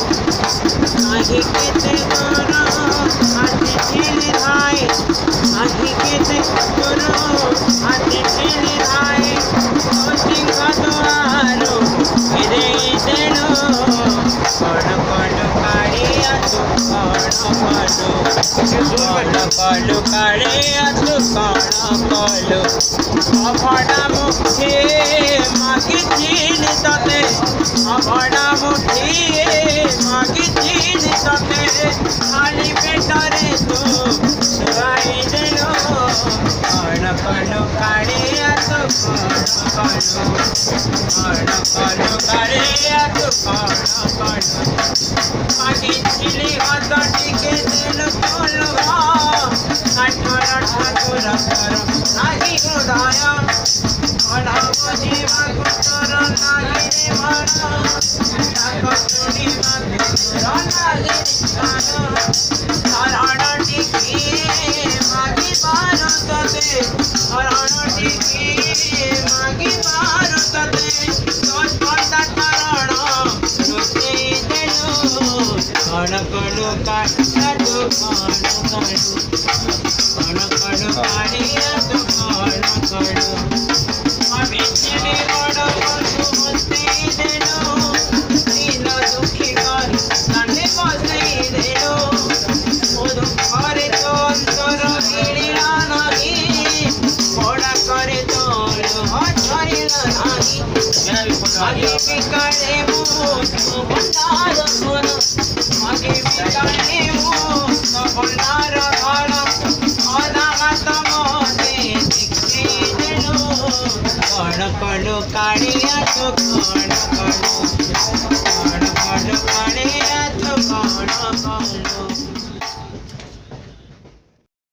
आही केते तोरो हाथे ठेले धाय आही केते तोरो हाथे ठेले धाय ओ सिंह द्वारो रे देलो कण कण काळिया तू कण काळिया तू कण अभडा मुठी मागिथिल तते अभडा मुठी मागिथिल तते खाली पेटरे तू सुराई देलो कण कण काळिया तू कण काळिया तू कण मागिथिल हात टिके देलो बोलवा ठाकुर ठाकुर कर नाही उदाय अडावजी मागुतर नाही रे म्हणा ठाकुरी मागुतर नाही हरण टिकी मागी मारुतते हरण टिकी मागी मारुतते दोष पडता हरण रुचे देलो कण कण काढा तो कण कण काढिया तो कण अभिचले बड़ बसु मस्ती देलो दीन दुखी कर दंडे बसई देलो मोदु करे तो अंतर गिरिला नाही बड़ा करे तो हरिला नाही आगे बिकाले मोत भंडार सोन आगे बिकाले मोत भंडार घर अनागत मोते दिखे देलो कण कण काळिया तो कण काळिया तो कण